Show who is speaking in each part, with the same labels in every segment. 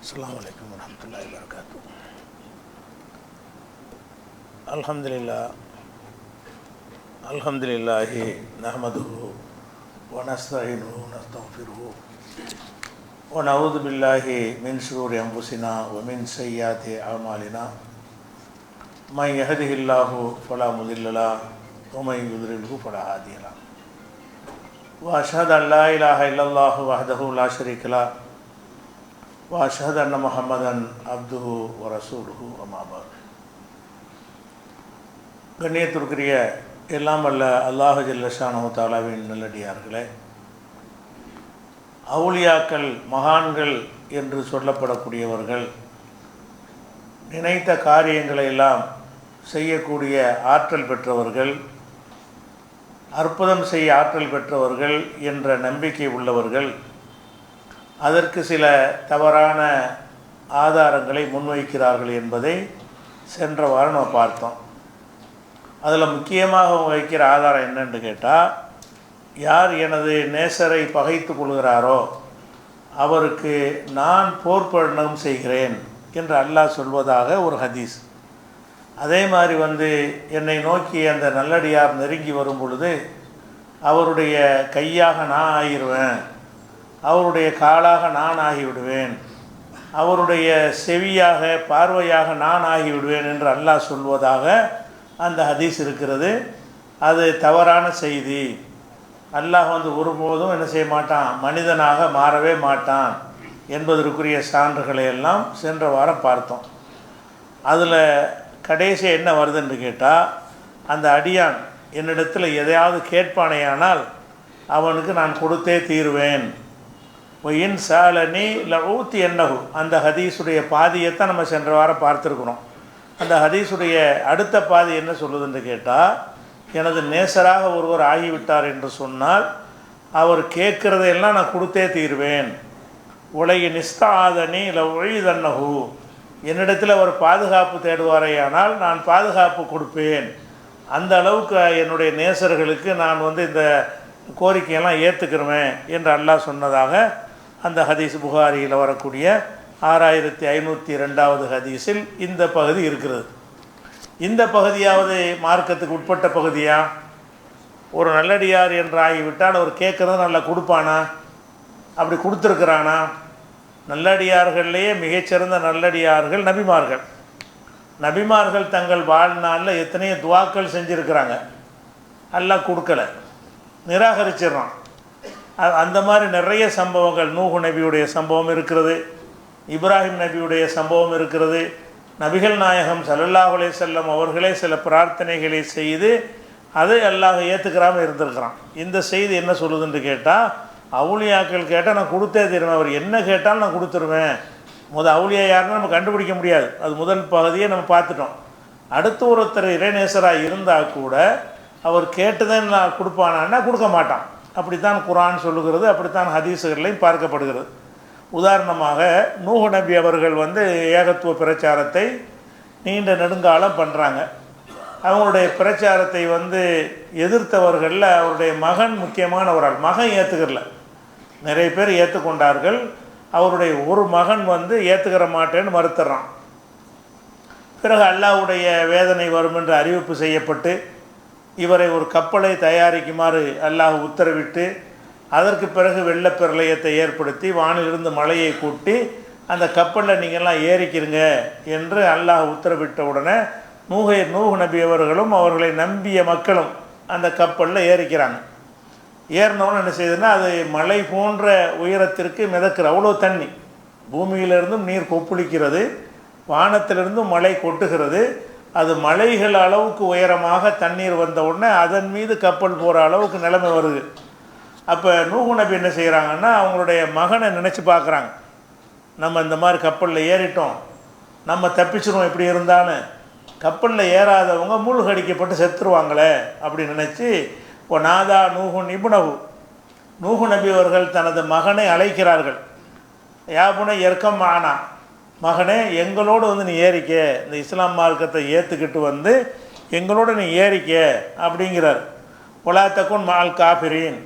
Speaker 1: அஸ்ஸலாமு அலைக்கும் வரஹ்மத்துல்லாஹி வபரகாத்துஹு. அல்ஹம்துலில்லாஹி நஹ்மதுஹு வ நஸ்தஈனுஹு வ நஸ்தக்ஃபிருஹு வ நஊது பில்லாஹி மின் ஷுரூரி அன்ஃபுஸினா வ மின் ஸய்யிஆத்தி அஅமாலினா மன் யஹ்திஹில்லாஹு ஃபலா முதில்ல லஹு வ மன் யுத்லில்ஹு ஃபலா ஹாதிய லஹு வ அஷ்ஹது அன் லா இலாஹ இல்லல்லாஹு வஹ்தஹு லா ஷரீக லஹு வஅஷ்ஹது அன்ன முஹம்மதன் அப்துஹு வ ரசூலுஹு அம்மா பஅத். கண்ணியத்திற்குரிய எல்லாம் வல்ல அல்லாஹ் ஜல்ல ஷானஹு தஆலாவின் நல்லடியார்களே, அவுலியாக்கள் மகான்கள் என்று சொல்லப்படக்கூடியவர்கள் நினைத்த காரியங்களை எல்லாம் செய்யக்கூடிய ஆற்றல் பெற்றவர்கள், அற்புதம் செய்ய ஆற்றல் பெற்றவர்கள் என்ற நம்பிக்கை உள்ளவர்கள் அதற்கு சில தவறான ஆதாரங்களை முன்வைக்கிறார்கள் என்பதை சென்ற வாரம் நம்ம பார்த்தோம். அதில் முக்கியமாக அவங்க வைக்கிற ஆதாரம் என்னன்னு கேட்டால், யார் எனது நேசரை பகைத்து கொள்கிறாரோ அவருக்கு நான் போர்ப்பணம் செய்கிறேன் என்று அல்லாஹ் சொல்வதாக ஒரு ஹதீஸ். அதே மாதிரி என்னை நோக்கி அந்த நல்லடியார் நெருங்கி வரும் பொழுது அவருடைய கையாக நான் ஆகிடுவேன், அவருடைய காலாக நான் ஆகிவிடுவேன், அவருடைய செவியாக பார்வையாக நான் ஆகிவிடுவேன் என்று அல்லாஹ் சொல்வதாக அந்த ஹதீஸ் இருக்கிறது. அது தவறான செய்தி. அல்லாஹ் ஒருபோதும் என்ன செய்ய மாட்டான், மனிதனாக மாறவே மாட்டான் என்பதற்குரிய சான்றுகளை எல்லாம் சென்ற வாரம் பார்த்தோம். அதில் கடைசி என்ன வருதுன்னு கேட்டால், அந்த அடியான் என்னிடத்தில் எதையாவது கேட்பானேயானால் அவனுக்கு நான் கொடுத்தே தீருவேன். ஒயின் சாலனி லஊத்தி என்னஹு, அந்த ஹதீஸுடைய பாதியைத்தான் நம்ம சென்ற வாரம் பார்த்துருக்குறோம். அந்த ஹதீஸுடைய அடுத்த பாதி என்ன சொல்லுதுன்னு கேட்டால், எனது நேசராக ஒருவர் ஆகிவிட்டார் என்று சொன்னால் அவர் கேட்குறதையெல்லாம் நான் கொடுத்தே தீருவேன். உலகி நிஸ்தாதனி லஒழிதன்னஹு, என்னிடத்தில் அவர் பாதுகாப்பு தேடுவாரேயானால் நான் பாதுகாப்பு கொடுப்பேன். அந்த அளவுக்கு என்னுடைய நேசர்களுக்கு நான் இந்த கோரிக்கையெல்லாம் ஏற்றுக்கிறேன் என்று அல்லாஹ் சொன்னதாக அந்த ஹதீஸ் புகாரியில் வரக்கூடிய 6502வது ஹதீஸில் இந்த பகுதி இருக்கிறது. இந்த பகுதியாவது மார்க்கத்துக்கு உட்பட்ட பகுதியா? ஒரு நல்லடியார் என்று ஆகிவிட்டால் அவர் கேட்குறத நல்லா கொடுப்பானா? அப்படி கொடுத்துருக்குறானா? நல்லடியார்கள்லேயே மிகச்சிறந்த நல்லடியார்கள் நபிமார்கள். நபிமார்கள் தங்கள் வாழ்நாளில் எத்தனையோ துவாக்கள் செஞ்சுருக்கிறாங்க, அல்லாஹ் கொடுக்கலை, நிராகரிச்சிடறான். அந்த மாதிரி நிறைய சம்பவங்கள், நூஹ் நபியுடைய சம்பவம் இருக்கிறது, இப்ராஹிம் நபியுடைய சம்பவம் இருக்கிறது. நபிகள் நாயகம் ஸல்லல்லாஹு அலைஹி வஸல்லம் அவர்களே சில பிரார்த்தனைகளை செய்து அதை அல்லாஹ் ஏற்றுக்கிறாமல் இருந்திருக்கிறான். இந்த செய்தி என்ன சொல்லுதுன்னு கேட்டால், அவுலியாக்கள் கேட்டால் நான் கொடுத்தே தருவேன், அவர் என்ன கேட்டாலும் நான் கொடுத்துருவேன். அவுலியா யாருன்னு நம்ம கண்டுபிடிக்க முடியாது. அது முதல் பகுதியை நம்ம பார்த்துட்டோம். அடுத்து ஒருத்தர் இறைநேசராக இருந்தால் கூட அவர் கேட்டுதான் நான் கொடுப்பானான்னா கொடுக்க மாட்டான். அப்படித்தான் குர்ஆன் சொல்லுகிறது, அப்படித்தான் ஹதீஸுகளையும் பார்க்கப்படுகிறது. உதாரணமாக நூஹ் நபி அவர்கள் ஏகத்துவ பிரச்சாரத்தை நீண்ட நெடுங்காலம் பண்ணுறாங்க. அவங்களுடைய பிரச்சாரத்தை எதிர்த்தவர்களில் அவருடைய மகன் முக்கியமான ஒரு ஆள். மகன் ஏற்றுக்கல, நிறைய பேர் ஏற்றுக்கொண்டார்கள். அவருடைய ஒரு மகன் ஏற்றுக்கிற மாட்டேன்னு மறுத்துறான். பிறகு அல்லாஹ்வுடைய வேதனை வரும் என்று அறிவிப்பு செய்யப்பட்டு இவரை ஒரு கப்பலை தயாரிக்குமாறு அல்லாஹ் உத்தரவிட்டு, அதற்கு பிறகு வெள்ளப்பிரளயத்தை ஏற்படுத்தி வானிலிருந்து மழையை கூட்டி அந்த கப்பலில் நீங்கள்லாம் ஏறிக்கிறங்க என்று அல்லாஹ் உத்தரவிட்ட உடனே நூஹ் நபி அவர்களும் அவர்களை நம்பிய மக்களும் அந்த கப்பலில் ஏறிக்கிறாங்க. ஏறினோன்னு என்ன செய்யுதுன்னா, அது மலை போன்ற உயரத்திற்கு மிதக்கிற அவ்வளோ தண்ணி, பூமியிலிருந்தும் நீர் கொப்பளிக்கிறது, வானத்திலிருந்தும் மழை கொட்டுகிறது. அது மலைகள் அளவுக்கு உயரமாக தண்ணீர் வந்த உடனே அதன் மீது கப்பல் போகிற அளவுக்கு நிலைமை வருது. அப்போ நூஹ் நபி என்ன செய்கிறாங்கன்னா, அவங்களுடைய மகனை நினச்சி பார்க்குறாங்க, நம்ம இந்த மாதிரி கப்பலில் ஏறிட்டோம், நம்ம தப்பிச்சிருவோம் எப்படி இருந்தாலும், கப்பலில் ஏறாதவங்க மூழ்கடிக்கப்பட்டு செத்துருவாங்களே அப்படின்னு நினச்சி நாதா நூஹு இப்னஹு, நூஹ் நபி அவர்கள் தனது மகனை அழைக்கிறார்கள். யாபுனை எர்க்கம் ஆனா, மகனே எங்களோடு நீ ஏறிக்க, இந்த இஸ்லாம் மார்க்கத்தை ஏற்றுக்கிட்டு எங்களோட நீ ஏறிக்க அப்படிங்கிறார். ஒலா தக்குன் மால் காஃபிரீன்,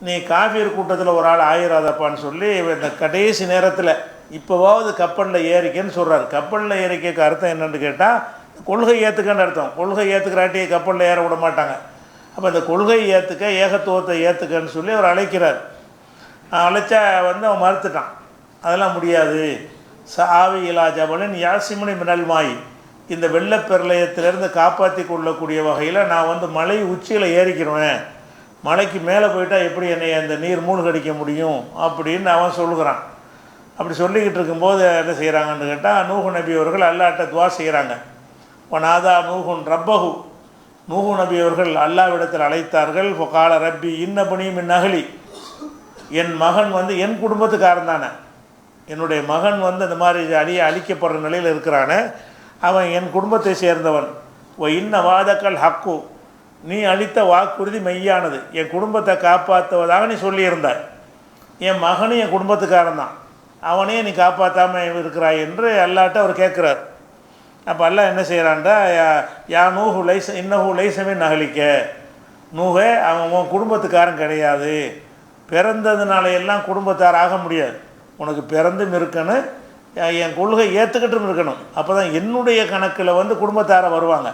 Speaker 1: நீ காஃபியர் கூட்டத்தில் ஒரு ஆள் ஆயிராதப்பான்னு சொல்லி இந்த கடைசி நேரத்தில் இப்போவாவது கப்பலில் ஏறிக்கன்னு சொல்கிறார். கப்பலில் ஏறிக்க அர்த்தம் என்னென்னு கேட்டால் கொள்கை ஏற்றுக்கன்னு அர்த்தம். கொள்கை ஏற்றுக்கிறாட்டியே கப்பலில் ஏற விட மாட்டாங்க. அப்போ இந்த கொள்கை ஏற்றுக்க, ஏகத்துவத்தை ஏற்றுக்கன்னு சொல்லி அவர் அழைக்கிறார். அழைச்சா அவன் மறுத்துட்டான். அதெல்லாம் முடியாது. ஆவி இலா ஜபலின் யாசிமுனி மினல் மாய், இந்த வெள்ளப்பெருளையத்திலேருந்து காப்பாற்றி கொள்ளக்கூடிய வகையில் நான் மலை உச்சியில் ஏறிக்கிறேன், மலைக்கு மேலே போயிட்டால் எப்படி என்னை அந்த நீர் மூழ்கடிக்க முடியும் அப்படின்னு அவன் சொல்லுகிறான். அப்படி சொல்லிக்கிட்டு இருக்கும்போது என்ன செய்கிறாங்கன்னு கேட்டால், நூஹு நபி அவர்கள் அல்லாட்ட துவா செய்கிறாங்க. ஒனாதா நூஹுன் ரப்பஹு, நூஹு நபி அவர்கள் அல்லாவிடத்தில் அழைத்தார்கள். கால ரப்பி இன்னபனி மின் நகலி, என் மகன் என் குடும்பத்துக்காரன் தானே, என்னுடைய மகன் இந்த மாதிரி அழிக்கப்படுற நிலையில் இருக்கிறானே, அவன் என் குடும்பத்தை சேர்ந்தவன். இன்ன வாதக்கல் ஹக்கு, நீ அளித்த வாக்குறுதி மெய்யானது, என் குடும்பத்தை காப்பாற்றுவதாக நீ சொல்லியிருந்தாய். என் மகனும் என் குடும்பத்துக்காரன் தான், அவனையே நீ காப்பாற்றாமல் இருக்கிறாய் என்று அல்லாட்ட அவர் கேட்குறார். அப்போ அல்லாஹ் என்ன செய்கிறான்டா, யா நூஹு லைஸ் இன்னஹு லைஸமே நகலிக்க, நூஹே அவன் உன் குடும்பத்துக்காரன் கிடையாது, பிறந்ததுனால எல்லாம் குடும்பத்தார் ஆக முடியாது, உனக்கு பிறந்தும் இருக்கணும், என் கொள்கை ஏற்றுக்கிட்டும் இருக்கணும். அப்போ தான் என்னுடைய கணக்கில் குடும்பத்தாரை வருவாங்க.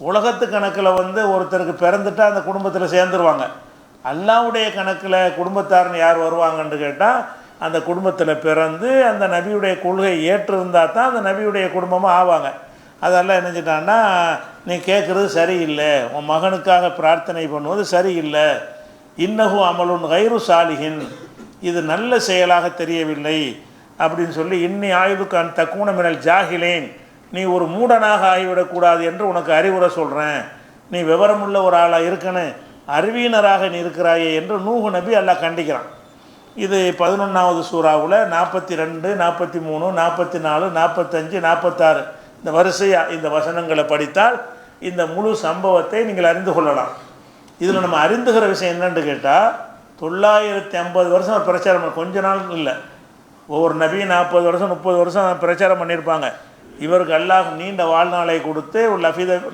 Speaker 1: உலகத்து கணக்கில் ஒருத்தருக்கு பிறந்துட்டால் அந்த குடும்பத்தில் சேர்ந்துருவாங்க. அல்லாவுடைய கணக்கில் குடும்பத்தார்னு யார் வருவாங்கன்னு கேட்டால், அந்த குடும்பத்தில் பிறந்து அந்த நபியுடைய கொள்கையை ஏற்றிருந்தால் தான் அந்த நபியுடைய குடும்பமாக ஆவாங்க. அதெல்லாம் நினைச்சிட்டான்னா, நீ கேட்குறது சரியில்லை, உன் மகனுக்காக பிரார்த்தனை பண்ணுவது சரியில்லை, இன்னஹு அமலுன் கைரு சாலிஹின், இது நல்ல செயலாக தெரியவில்லை அப்படின்னு சொல்லி, இன்னி ஆயுதுக்கான் தக்கூன மினல் ஜாகிலேன், நீ ஒரு மூடனாக ஆகிவிடக்கூடாது என்று உனக்கு அறிவுரை சொல்கிறேன், நீ விவரமுள்ள ஒரு ஆளாக இருக்கணும், அறிவியனராக நீ இருக்கிறாயே என்று நூஹு நபி அல்லாஹ் கண்டிக்கிறான். இது 11வது சூறாவில் 42, 43, 44, 45, 46 இந்த வரிசையாக இந்த வசனங்களை படித்தால் இந்த முழு சம்பவத்தை நீங்கள் அறிந்து கொள்ளலாம். இதில் நம்ம அறிந்துகிற விஷயம் என்னன்னு கேட்டால், 950 வருஷம் பிரச்சாரம், கொஞ்ச நாள் இல்லை, ஒவ்வொரு நபியும் 40 வருஷம் 30 வருஷம் பிரச்சாரம் பண்ணியிருப்பாங்க. இவருக்கு அல்லாஹ் நீண்ட வாழ்நாளை கொடுத்து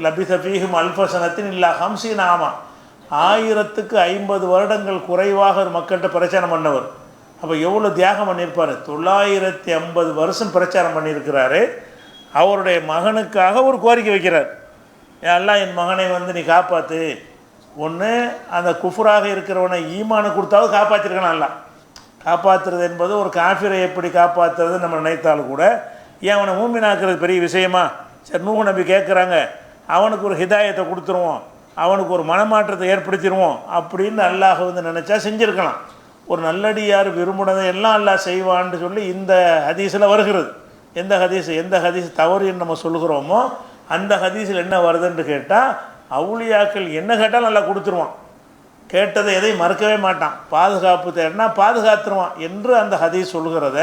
Speaker 1: லபிசஃபீஹும் அல்ஃபசனத்தின் இல்லா ஹம்சீன் ஆமா, 1050 வருடங்கள் குறைவாக மக்கள்கிட்ட பிரச்சாரம் பண்ணவர். அப்போ எவ்வளோ தியாகம் பண்ணியிருப்பார். 950 வருஷம் பிரச்சாரம் பண்ணியிருக்கிறாரு. அவருடைய மகனுக்காக ஒரு கோரிக்கை வைக்கிறார். அல்லாஹ் என் மகனை நீ காப்பாற்று, ஒன்று அந்த குஃபுராக இருக்கிறவனை ஈமானு கொடுத்தாவது காப்பாற்றிருக்கணும். அல்ல காப்பாற்றுறது என்பது ஒரு காஃபிரை எப்படி காப்பாற்றுறது நம்ம நினைத்தாலும் கூட, ஏன் அவனை மூமினாக்குறது பெரிய விஷயமா? சரி, நூஹு நபி கேட்குறாங்க, அவனுக்கு ஒரு ஹிதாயத்தை கொடுத்துருவோம், அவனுக்கு ஒரு மனமாற்றத்தை ஏற்படுத்திடுவோம் அப்படின்னு அல்லாஹ் நினச்சா செஞ்சுருக்கலாம். ஒரு நல்லடியார் விரும்புனதை எல்லாம் அல்லாஹ் செய்வான்னு சொல்லி இந்த ஹதீஸில் வருகிறது. எந்த ஹதீஸ் தவறு என்று நம்ம சொல்லுகிறோமோ அந்த ஹதீஸில் என்ன வருதுன்னு கேட்டால், அவுலியாக்கள் என்ன கேட்டாலும் நல்லா கொடுத்துருவான், கேட்டதை எதையும் மறக்கவே மாட்டான், பாதுகாப்பு தேடினா பாதுகாத்துருவான் என்று அந்த ஹதீஸ் சொல்கிறத.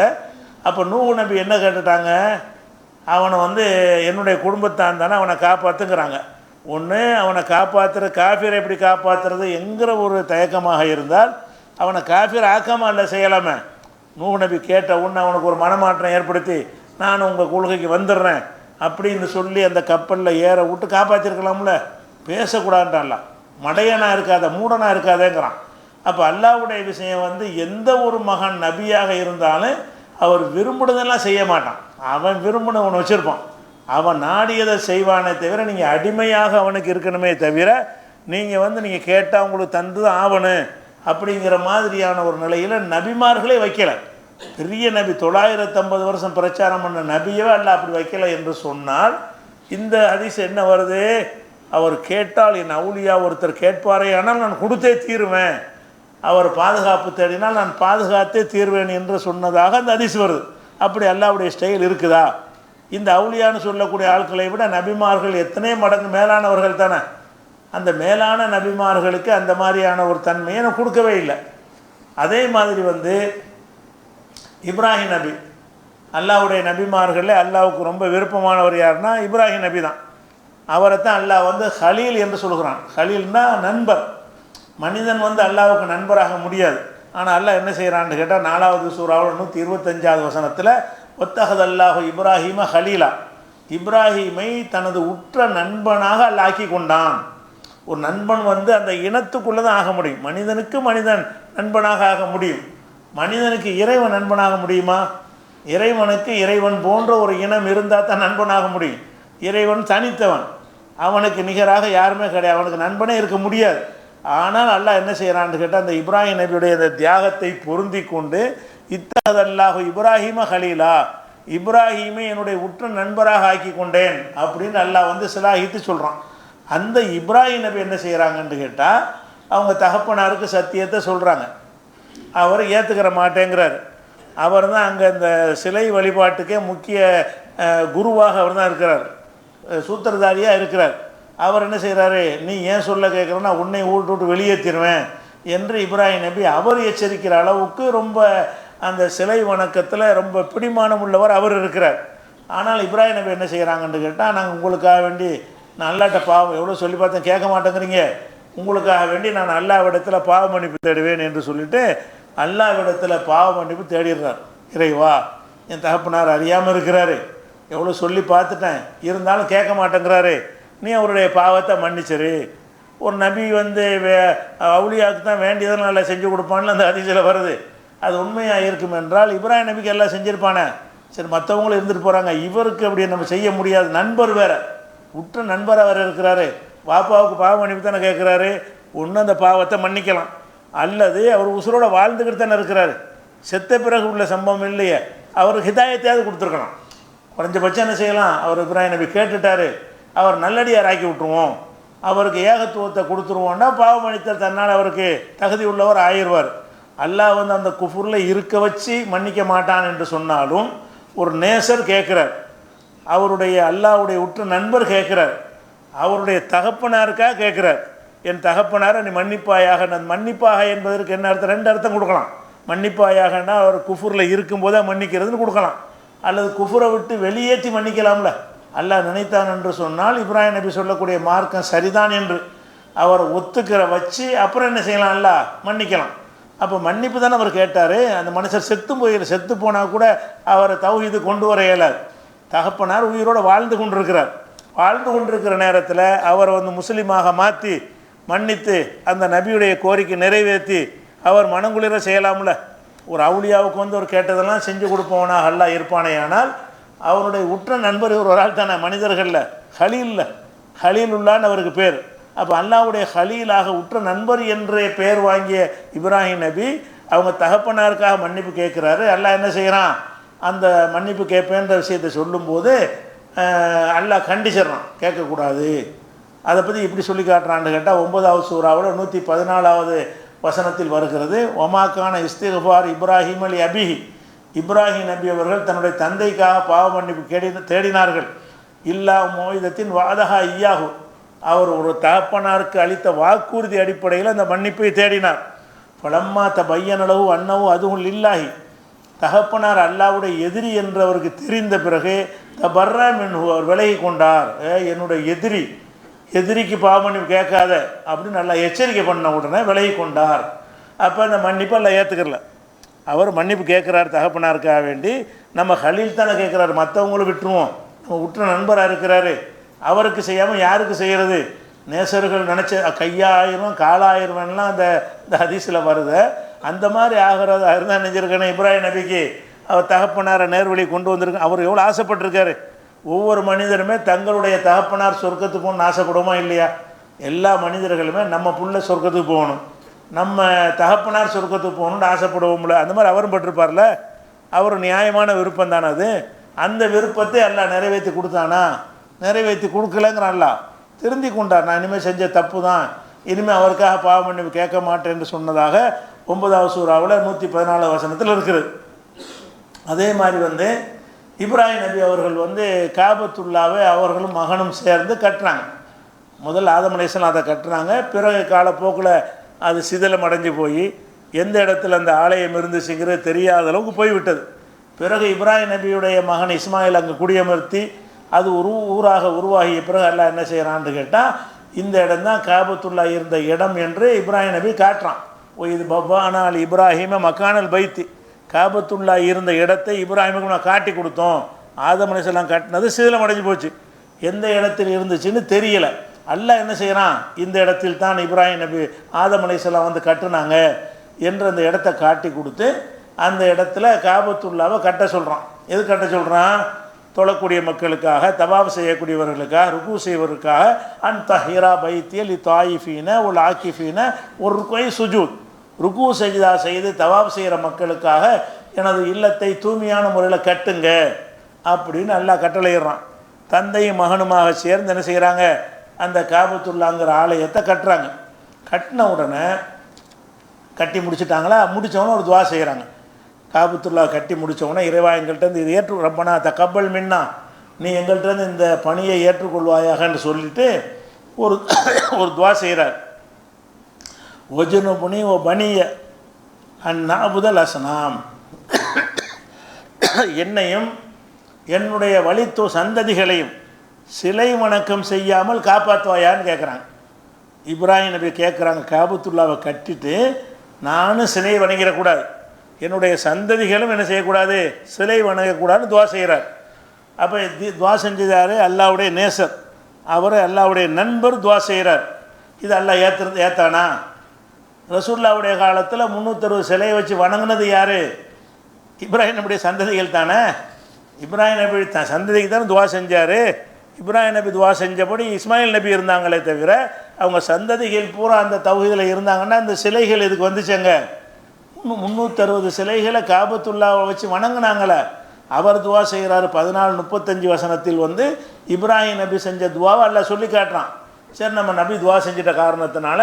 Speaker 1: அப்போ நூஹு நபி என்ன கேட்டுட்டாங்க, அவனை என்னுடைய குடும்பத்தான் தானே அவனை காப்பாற்றுங்கிறாங்க. ஒன்று அவனை காப்பாற்றுற காஃபிரை எப்படி காப்பாற்றுறது என்கிற ஒரு தயக்கமாக இருந்தால் அவனை காஃபிர் ஆக்காமல் இல்லை செய்யலாமே. நூஹு நபி கேட்ட உடனே அவனுக்கு ஒரு மனமாற்றம் ஏற்படுத்தி, நான் உங்கள் கொள்கைக்கு வந்துடுறேன் அப்படின்னு சொல்லி அந்த கப்பலில் ஏற விட்டு காப்பாற்றிருக்கலாம்ல. பேசக்கூடாதுன்றான்ல, மடையனாக இருக்காத மூடனாக இருக்காதேங்கிறான். அப்போ அல்லாஹ்வுடைய விஷயம் எந்த ஒரு மகன் நபியாக இருந்தாலும் அவர் விரும்புனதெல்லாம் செய்ய மாட்டான். அவன் விரும்பினவனை வச்சுருப்பான், அவன் நாடியதை செய்வானே தவிர நீங்கள் அடிமையாக அவனுக்கு இருக்கணுமே தவிர நீங்கள் நீங்கள் கேட்டால் உங்களுக்கு தந்து தான் ஆவணும் அப்படிங்கிற மாதிரியான ஒரு நிலையில் நபிமார்களே வைக்கலை. பெரிய நபி 950 வருஷம் பிரச்சாரம் பண்ண நபியவே அல்ல அப்படி வைக்கலை என்று சொன்னால், இந்த ஹதீஸ் என்ன வருது, அவர் கேட்டால் என் அவுலியா ஒருத்தர் கேட்பாரே ஆனால் நான் கொடுத்தே தீருவேன், அவர் பாதுகாப்பு தேடினால் நான் பாதுகாத்தே தீர்வேன் என்று சொன்னதாக அந்த ஹதீஸ் வருது. அப்படி அல்லாஹ்வுடைய ஸ்டைல் இருக்குதா? இந்த அவுலியான்னு சொல்லக்கூடிய ஆட்களை விட நபிமார்கள் எத்தனை மடங்கு மேலானவர்கள் தானே. அந்த மேலான நபிமார்களுக்கு அந்த மாதிரியான ஒரு தன்மையை நான் கொடுக்கவே இல்லை. அதே மாதிரி இப்ராஹிம் நபி, அல்லாஹ்வுடைய நபிமார்களே அல்லாஹ்வுக்கு ரொம்ப விருப்பமானவர் யாருன்னா இப்ராஹிம் நபி தான். அவரை தான் அல்லாஹ் ஹலீல் என்று சொல்கிறான். ஹலீல்னா நண்பர். மனிதன் அல்லாஹ்வுக்கு நண்பராக முடியாது. ஆனால் அல்லாஹ் என்ன செய்கிறான்னு கேட்டால் 4வது சூறாவில் 125வது வசனத்தில், ஒத்தஹத் அல்லாஹு இப்ராஹிம ஹலீலா, இப்ராஹீமை தனது உற்ற நண்பனாக அல்லாஹ் ஆக்கி கொண்டான். ஒரு நண்பன் அந்த இனத்துக்குள்ளே தான் ஆக முடியும். மனிதனுக்கு மனிதன் நண்பனாக ஆக முடியும். மனிதனுக்கு இறைவன் நண்பனாக முடியுமா? இறைவனுக்கு இறைவன் போன்ற ஒரு இனம் இருந்தால் தான் நண்பனாக முடியும். இறைவன் தனித்தவன், அவனுக்கு நிகராக யாருமே கிடையாது, அவனுக்கு நண்பனே இருக்க முடியாது. ஆனால் அல்லாஹ் என்ன செய்கிறான்னு கேட்டால், அந்த இப்ராஹிம் நபியுடைய அந்த தியாகத்தை பொருந்தி கொண்டு இத்தகதல்லாஹு இப்ராஹிம ஹலீலா, இப்ராஹிமை என்னுடைய உற்ற நண்பராக ஆக்கி கொண்டேன் அப்படின்னு அல்லாஹ் வந்து சிலாகித்து சொல்கிறான். அந்த இப்ராஹிம் நபி என்ன செய்கிறாங்கன்னு கேட்டால், அவங்க தகப்பனாருக்கு சத்தியத்தை சொல்கிறாங்க. அவர் ஏற்றுக்கிற மாட்டேங்கிறார். அவர் தான் அங்கே இந்த சிலை வழிபாட்டுக்கே முக்கிய குருவாக அவர் தான் இருக்கிறார், சூத்திரதாரியாக இருக்கிறார். அவர் என்ன செய்கிறாரு, நீ ஏன் சொல்ல கேட்குறேன்னா உன்னை விட்டு வெளியேற்றிடுவேன் என்று இப்ராஹிம் நபி அவர் எச்சரிக்கிற அளவுக்கு ரொம்ப அந்த சிலை வணக்கத்தில் ரொம்ப பிடிமானம் உள்ளவர் அவர் இருக்கிறார். ஆனால் இப்ராஹிம் நபி என்ன செய்கிறாங்கன்னு கேட்டால், நாங்கள் உங்களுக்காக வேண்டி நான் அல்லாட்ட பாவம் எவ்வளோ சொல்லி பார்த்தேன் கேட்க மாட்டேங்கிறீங்க, உங்களுக்காக வேண்டி நான் அல்லாஹ்விடத்தில் பாவ மன்னிப்பு தேடுவேன் என்று சொல்லிவிட்டு அல்லாஹ்விடத்தில் பாவ மன்னிப்பு தேடிடுறார். இறைவா, என் தகப்பனார் அறியாமல் இருக்கிறாரு, எவ்வளோ சொல்லி பார்த்துட்டேன், இருந்தாலும் கேட்க மாட்டேங்கிறாரு, நீ அவருடைய பாவத்தை மன்னிச்சிரு. ஒரு நபி வந்து அவுலியாவுக்கு தான் வேண்டியதை நல்லா செஞ்சு கொடுப்பான்னு அந்த ஹதீஸில் வருது. அது உண்மையாக இருக்கும் என்றால் இப்ராஹிம் நபிக்கு எல்லாம் செஞ்சுருப்பானே. சரி, மற்றவங்களும் இருந்துட்டு போகிறாங்க, இவருக்கு அப்படி நம்ம செய்ய முடியாது. நண்பர் வேறு, உற்ற நண்பராக வேறு இருக்கிறாரு, பாப்பாவுக்கு பாவ மன்னிப்பு தானே கேட்குறாரு. ஒன்று அந்த பாவத்தை மன்னிக்கலாம், அல்லது அவர் உசுரோட வாழ்ந்துக்கிட்டு தானே இருக்கிறாரு, செத்த பிறகு உள்ள சம்பவம் இல்லையே, அவருக்கு ஹிதாயத்தையாவது கொடுத்துருக்கலாம். குறைஞ்சபட்சம் என்ன செய்யலாம், அவர் இப்ராஹிம் நபி கேட்டுட்டார், அவர் நல்லடியார் ஆக்கி விட்டுருவோம், அவருக்கு ஏகத்துவத்தை கொடுத்துருவோம்னா பாவ மன்னித்தல் தன்னால் அவருக்கு தகுதி உள்ளவர் ஆயிடுவார். அல்லாஹ் வந்து அந்த குஃபுரில் இருக்க வச்சு மன்னிக்க மாட்டான் என்று சொன்னாலும் ஒரு நேசர் கேட்குறார், அவருடைய அல்லாஹ்வுடைய உற்ற நண்பர் கேட்குறார், அவருடைய தகப்பனாருக்காக கேட்குறார், என் தகப்பனாரை நீ மன்னிப்பாயாக. மன்னிப்பாக என்பதற்கு என்ன அர்த்தம்? ரெண்டு அர்த்தம் கொடுக்கலாம். மன்னிப்பாயாகன்னா அவர் குஃபுரில் இருக்கும்போதே மன்னிக்கிறதுன்னு கொடுக்கலாம், அல்லது குஃபுரை விட்டு வெளியேற்றி மன்னிக்கலாம்ல. அல்லாஹ் நினைத்தான் என்று சொன்னால் இப்ராஹிம் நபி சொல்லக்கூடிய மார்க்கம் சரிதான் என்று அவர் ஒத்துக்கிற வச்சு அப்புறம் என்ன செய்யலாம், அல்லாஹ் மன்னிக்கலாம். அப்போ மன்னிப்பு தானே அவர் கேட்டார். அந்த மனுஷர் செத்து போனால் கூட அவரை தௌஹீது கொண்டு வர இயலாது. தகப்பனார் உயிரோடு வாழ்ந்து கொண்டிருக்கிற நேரத்தில் அவர் வந்து முஸ்லீமாக மாற்றி மன்னித்து அந்த நபியுடைய கோரிக்கை நிறைவேற்றி அவர் மனங்குளிர செய்யலாம்ல. ஒரு அவுலியாவுக்கு வந்து அவர் கேட்டதெல்லாம் செஞ்சு கொடுப்பவனா அல்லாஹ் இருப்பானே. ஆனால் அவருடைய உற்ற நண்பர் இவர் ஒரு ஆள் தானே, மனிதர்களில் ஹலீலுல்லான்னு அவருக்கு பேர். அப்போ அல்லாஹ்வுடைய ஹலீலாக உற்ற நண்பர் என்ற பெயர் வாங்கிய இப்ராஹிம் நபி அவங்க தகப்பனாருக்காக மன்னிப்பு கேட்குறாரு. அல்லாஹ் என்ன செய்கிறான், அந்த மன்னிப்பு கேட்பேன்ற விஷயத்தை சொல்லும்போது அல்லாஹ் கண்டிச்சிடறான், கேட்கக்கூடாது. அதை பற்றி இப்படி சொல்லி காட்டுறான்னு கேட்டால் 9வது சூறாவில் 114வது வசனத்தில் வருகிறது, ஒமாக்கான இஸ்திக்ஃபார் இப்ராஹிம் அலி அபிஹி, இப்ராஹிம் நபி அவர்கள் தன்னுடைய தந்தைக்காக பாவ மன்னிப்பு தேடினார்கள். இல்லா மோயிதத்தின் வாதஹா ஐயாகு, அவர் ஒரு தகப்பனாருக்கு அளித்த வாக்குறுதி அடிப்படையில் அந்த மன்னிப்பை தேடினார். பலம்மா பையனளவு அன்னவு அதுவும் இல்லாஹி, தகப்பனார் அல்லாவுடைய எதிரி என்று அவருக்கு தெரிந்த பிறகு தபர்ரா மின்ஹு, அவர் விலகி கொண்டார். என்னுடைய எதிரிக்கு பாவ மன்னிப்பு கேட்காத அப்படின்னு நல்லா எச்சரிக்கை பண்ண உடனே விலகி கொண்டார். அப்போ அந்த மன்னிப்பை எல்லாம் ஏற்றுக்கல. அவர் மன்னிப்பு கேட்குறார் தகப்பனாருக்காக வேண்டி. நம்ம ஹலீல் தானே கேட்குறாரு, மற்றவங்களும் விட்டுருவோம், நம்ம உற்ற நண்பராக இருக்கிறாரு, அவருக்கு செய்யாமல் யாருக்கு செய்கிறது? நேசர்கள் நினச்ச கையாயிரம் காலாயிரம்லாம் அந்த ஹதீஸில் வருது. அந்த மாதிரி ஆகிறதா இருந்தால் நினைஞ்சிருக்கேன். இப்ராஹிம் நபிக்கு அவர் தகப்பனாரை நேர்வழி கொண்டு வந்திருக்கு. அவர் எவ்வளோ ஆசைப்பட்டிருக்காரு. ஒவ்வொரு மனிதருமே தங்களுடைய தகப்பனார் சொர்க்கத்துக்கு போகணும்னு ஆசைப்படுவோமா இல்லையா? எல்லா மனிதர்களுமே நம்ம புள்ள சொர்க்கத்துக்கு போகணும், நம்ம தகப்பனார் சொர்க்கத்துக்கு போகணும்னு ஆசைப்படுவோம்ல. அந்த மாதிரி அவரும் பட்டிருப்பார்ல. அவர் நியாயமான விருப்பம் தானே அது. அந்த விருப்பத்தை எல்லாம் நிறைவேற்றி கொடுத்தானா? நிறைவேற்றி கொடுக்கலங்கிறான். அல்லாஹ் திருந்தி கொண்டார், நான் இனிமேல் செஞ்ச தப்பு தான், இனிமேல் அவருக்காக பாவ மன்னிப்பு கேட்க மாட்டேன் என்று சொன்னதாக 9வது சூறாவில் 114 வசனத்தில் இருக்குது. அதே மாதிரி வந்து இப்ராஹிம் நபி அவர்கள் வந்து காபத்துல்லாவை அவர்களும் மகனும் சேர்ந்து கட்டுறாங்க. முதல் ஆதம் அலைஹிஸ்ஸலாம் அதை கட்டுறாங்க. பிறகு காலப்போக்கில் அது சிதிலம் அடைஞ்சு போய் எந்த இடத்துல அந்த ஆலயம் இருந்துச்சுங்கிறது தெரியாத அளவுக்கு போய்விட்டது. பிறகு இப்ராஹிம் நபியுடைய மகன் இஸ்மாயில் அங்கே குடியமர்த்தி அது ஒரு ஊராக உருவாகிய பிறகு அல்லாஹ் என்ன செய்கிறான்னு கேட்டால், இந்த இடம் தான் காபத்துல்லா இருந்த இடம் என்று இப்ராஹிம் நபி காட்டுறான். இது பப்பானால் இப்ராஹிம மக்கானல் பைத்தி, காபத்துல்லா இருந்த இடத்தை இப்ராஹிமுக்கு நான் காட்டி கொடுத்தோம். ஆதம் அலைஹிஸ்ஸலாம் காட்டினது சிதிலம் அடைஞ்சு போச்சு, எந்த இடத்தில் இருந்துச்சுன்னு தெரியலை. அல்லாஹ் என்ன செய்கிறான், இந்த இடத்தில் தான் இப்ராஹிம் நபி ஆதம் அலைஹிஸ்ஸலாம் வந்து கட்டுனாங்க என்று அந்த இடத்த காட்டி கொடுத்து அந்த இடத்துல காபத்துல்லாவை கட்ட சொல்கிறான். எது கட்ட சொல்கிறான்? தொழக்கூடிய மக்களுக்காக, தவாப் செய்யக்கூடியவர்களுக்காக, ருக்கு செய்வதற்காக, அந்த ஹீரா பைத்தியல் தாயிஃபீன உல் ஆக்கிஃபீன ஒரு ருக்கோய் சுஜூத், ருக்கு சஜிதா செய்து தவாப் செய்கிற மக்களுக்காக எனது இல்லத்தை தூய்மையான முறையில் கட்டுங்க அப்படின்னு அல்லாஹ் கட்டளையிடுறான். தந்தையும் மகனுமாக சேர்ந்து என்ன செய்கிறாங்க? அந்த காபத்துல்லாங்கிற ஆலயத்தை கட்டுறாங்க. கட்டின உடனே கட்டி முடிச்சுட்டாங்களா, முடித்தவொடனே ஒரு துவா செய்கிறாங்க. காபத்துல்லா கட்டி முடித்தவொடனே இறைவா எங்கள்கிட்ட இது ஏற்று ரப்பனா தக்கபல் மின்னா, நீ எங்கள்கிட்ட இந்த பணியை ஏற்றுக்கொள்வாயாகன்னு சொல்லிட்டு ஒரு ஒரு துவா செய்கிறார். ஒஜுனு புனி ஓ பனிய அந்நாபுதல் அசனாம், என்னையும் என்னுடைய வழித்தோ சந்ததிகளையும் சிலை வணக்கம் செய்யாமல் காப்பாற்றுவாயான்னு கேட்குறாங்க. இப்ராஹிம் நபி கேட்குறாங்க, காபத்துல்லாவை கட்டிட்டு நானும் சிலை வணங்கிடக்கூடாது, என்னுடைய சந்ததிகளும் என்ன செய்யக்கூடாது, சிலை வணங்கக்கூடாதுன்னு துவா செய்கிறார். அப்போ துவா செஞ்சதாரு அல்லாவுடைய நேசர், அவர் அல்லாவுடைய நண்பர் துவா செய்கிறார். இது அல்லாஹ் ஏத்தானா? ரசூல்லாவுடைய காலத்தில் 360 சிலையை வச்சு வணங்கினது யார்? இப்ராஹிம் நபியுடைய சந்ததிகள் தானே. இப்ராஹிம் நபி சந்ததிக்கு தானே துவா செஞ்சார். இப்ராஹிம் நபி துவா செஞ்சபடி இஸ்மாயில் நபி இருந்தாங்களே தவிர அவங்க சந்ததிகள் பூரா அந்த தௌஹீதில் இருந்தாங்கன்னா அந்த சிலைகள் இதுக்கு வந்துச்சங்க. 360 சிலைகளை காபத்துல்லாவை வச்சு வணங்கினாங்களே. அவர் துவா செய்கிறாரு 14:35 வசனத்தில் இப்ராஹிம் நபி செஞ்ச துவாவை அல்லாஹ் சொல்லி காட்டுறான். சரி, நம்ம நபி துவா செஞ்சிட்ட காரணத்தினால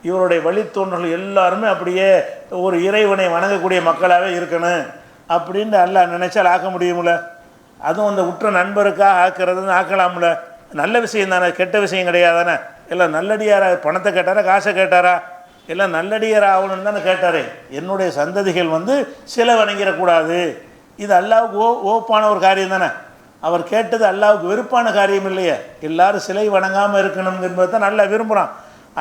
Speaker 1: இவருடைய வழித்தோன்றர்கள் எல்லாருமே அப்படியே ஒரு இறைவனை வணங்கக்கூடிய மக்களாகவே இருக்கணும் அப்படின்னு அல்லாஹ் நினைச்சால் ஆக்க முடியுமில்ல. அதுவும் அந்த உற்ற நண்பருக்காக ஆக்கிறதுன்னு ஆக்கலாம்ல. நல்ல விஷயம் தானே, கெட்ட விஷயம் கிடையாதானே. எல்லாம் நல்லடியாரா, பணத்தை கேட்டாரா காசை கேட்டாரா? எல்லாம் நல்லடியார் ஆகணும்னு தானே கேட்டார். என்னுடைய சந்ததிகள் சிலை வணங்கிடக்கூடாது, இது அல்லாவுக்கு ஓப்பான ஒரு காரியம் தானே. அவர் கேட்டது அல்லாவுக்கு வெறுப்பான காரியம் இல்லையே. எல்லாரும் சிலை வணங்காமல் இருக்கணும் என்பது தான் நல்லா விரும்புகிறான்.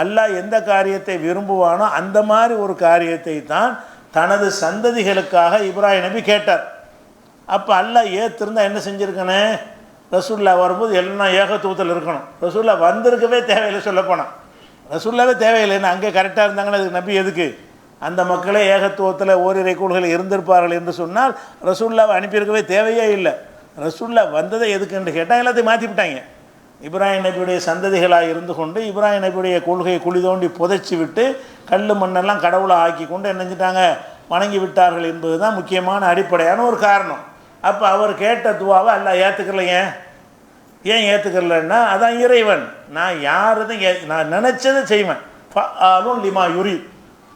Speaker 1: அல்லாஹ் எந்த காரியத்தை விரும்புவானோ அந்த மாதிரி ஒரு காரியத்தை தான் தனது சந்ததிகளுக்காக இப்ராஹிம் நபி கேட்டார். அப்போ அல்லாஹ் ஏற்றிருந்தால் என்ன செஞ்சுருக்கனே? ரசூல்லா வரும்போது எல்லாம் ஏகத்துவத்தில் இருக்கணும். ரசூல்லா வந்திருக்கவே தேவையில்லை, சொல்லப்போனால் ரசூல்லாவே தேவையில்லைன்னு அங்கே கரெக்டாக இருந்தாங்கன்னா அதுக்கு நபி எதுக்கு? அந்த மக்களே ஏகத்துவத்தில் ஓரிரை கூடுகளில் இருந்திருப்பார்கள் என்று சொன்னால் ரசூல்லாவை அனுப்பியிருக்கவே தேவையே இல்லை. ரசூல்லா வந்ததை எதுக்குன்னு கேட்டால் எல்லாத்தையும் மாற்றி விட்டாங்க. இப்ராஹிம் நபியுடைய சந்ததிகளாக இருந்து கொண்டு இப்ராஹிம் நபியுடைய கொள்கையை குழி தோண்டி புதைச்சி விட்டு கல் மண்ணெல்லாம் கடவுளாக ஆக்கி கொண்டு என்ன செஞ்சிட்டாங்க? வணங்கி விட்டார்கள் என்பது தான் முக்கியமான அடிப்படையான ஒரு காரணம். அப்போ அவர் கேட்ட துவாவை அல்லாஹ் ஏற்றுக்கலைங்க. ஏன் ஏற்றுக்கலன்னா அதான் இறைவன். நான் யாரதும் நான் நினச்சதை செய்வேன். ஃபாலும் லிமா யுரி,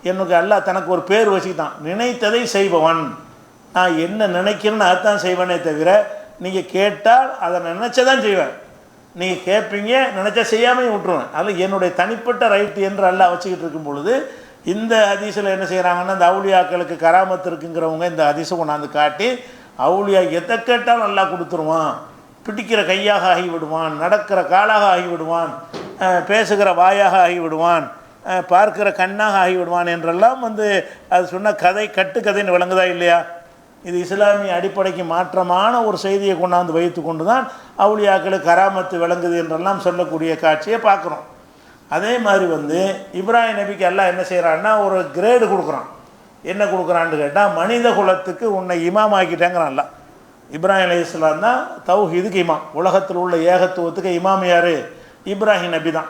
Speaker 1: எனக்கு அல்லாஹ் தனக்கு ஒரு பேர் வச்சுக்கிட்டான், நினைத்ததை செய்பவன். நான் என்ன நினைக்கிறேன்னு அதுதான் செய்வேனே தவிர நீங்கள் கேட்டால் அதை நினச்சதான் செய்வேன். நீங்கள் கேட்பீங்க, நினச்சா செய்யாமையும் விட்டுருவேன். அதில் என்னுடைய தனிப்பட்ட ரைட்டு என்று அல்லாஹ் வச்சுக்கிட்டு இருக்கும் பொழுது இந்த ஹதீஸில் என்ன செய்கிறாங்கன்னா, இந்த அவுலியாக்களுக்கு கராமத்து இருக்குங்கிறவங்க இந்த ஹதீஸை கொண்டாந்து காட்டி அவுலியா எதை கேட்டாலும் அல்லாஹ் கொடுத்துருவான், பிடிக்கிற கையாக ஆகிவிடுவான், நடக்கிற காலாக ஆகிவிடுவான், பேசுகிற வாயாக ஆகிவிடுவான், பார்க்கிற கண்ணாக ஆகிவிடுவான் என்றெல்லாம் அது சொன்ன கதை கட்டுக்கதைன்னு விளங்குதா இல்லையா? இது இஸ்லாமிய அடிப்படைக்கு மாற்றமான ஒரு செய்தியை கொண்டாந்து வைத்து கொண்டு தான் அவுலியாக்களுக்கு கராமத்து விளங்குது என்றெல்லாம் சொல்லக்கூடிய காட்சியை பார்க்குறோம். அதே மாதிரி இப்ராஹிம் நபிக்கு அல்லாஹ் என்ன செய்கிறான்னா ஒரு கிரேடு கொடுக்குறான். என்ன கொடுக்குறான்னு கேட்டால், மனித குலத்துக்கு உன்னை இமாம் ஆக்கிட்டேங்கிறான் அல்லாஹ். இப்ராஹிம் அலைஹிஸ்ஸலாம் தான் தௌஹீதுக்கு இமாம். உலகத்தில் உள்ள ஏகத்துவத்துக்கு இமாம் யார்? இப்ராஹிம் நபி தான்.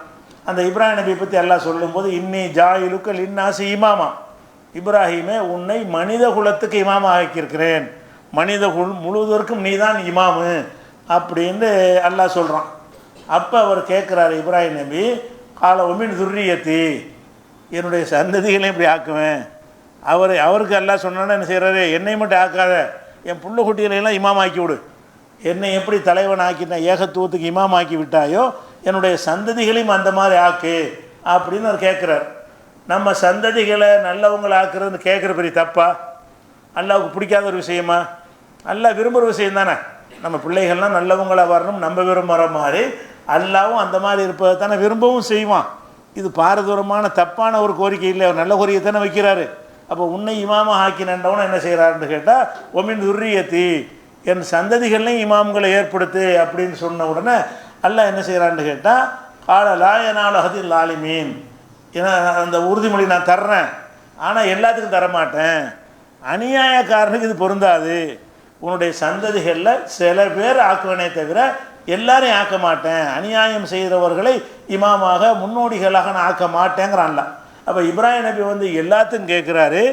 Speaker 1: அந்த இப்ராஹிம் நபி பற்றி அல்லாஹ் சொல்லும்போது இன்னி ஜாயிலுக்கு லின்னாசி இமாமா, இப்ராஹிமே உன்னை மனித குலத்துக்கு இமாமா ஆக்கியிருக்கிறேன், மனித முழுவதற்கும் நீ தான் இமாமு அப்படின்னு அல்லாஹ் சொல்கிறான். அப்போ அவர் கேட்குறாரு இப்ராஹிம் நபி, கால ஒமின் துர்ரியத்தி, என்னுடைய சந்ததிகளையும் இப்படி ஆக்குவேன். அவருக்கு அல்லாஹ் சொன்னான்னு என்ன செய்கிறாரு? என்னை மட்டும் ஆக்காத, என் புள்ள குட்டிகளையெல்லாம் இமாம் ஆக்கி விடு. என்னை எப்படி தலைவன் ஆக்கினா ஏகத்துவத்துக்கு இமாம் ஆக்கி விட்டாயோ என்னுடைய சந்ததிகளையும் அந்த மாதிரி ஆக்கு அப்படின்னு அவர் கேட்குறார். நம்ம சந்ததிகளை நல்லவங்களை ஆக்குறதுன்னு கேட்குற பெரிய தப்பா? அல்லாவுக்கு பிடிக்காத ஒரு விஷயமா? அல்லாஹ் விரும்புகிற விஷயம் தானே. நம்ம பிள்ளைகள்லாம் நல்லவங்களாக வரணும் நம்ம விரும்புகிற மாதிரி அல்லாவும் அந்த மாதிரி இருப்பதை தானே விரும்பவும் செய்வான். இது பாரதூரமான தப்பான ஒரு கோரிக்கை இல்லை, அவர் நல்ல கோரிக்கை தானே வைக்கிறாரு. அப்போ உன்னை இமாமாக ஆக்கினண்டவன என்ன செய்கிறாருன்னு கேட்டால், ஒமின் துர்ரியத்தி, என் சந்ததிகள்லையும் இமாம்களை ஏற்படுத்து அப்படின்னு சொன்ன உடனே அல்லாஹ் என்ன செய்கிறான்னு கேட்டால், கால லாயனால் அஹதில் ஆலிமீன், ஏன்னா அந்த உறுதிமொழி நான் தர்றேன், ஆனால் எல்லாத்துக்கும் தரமாட்டேன். அநியாயக்காரனுக்கு இது பொருந்தாது. உன்னுடைய சந்ததிகளில் சில பேர் ஆக்குவனே தவிர எல்லாரையும் ஆக்க மாட்டேன். அநியாயம் செய்கிறவர்களை இமாமாக முன்னோடிகளாக நான் ஆக்க மாட்டேங்கிறான்ல. அப்போ இப்ராஹிம் நபி வந்து எல்லாத்துக்கும் கேட்குறாரு.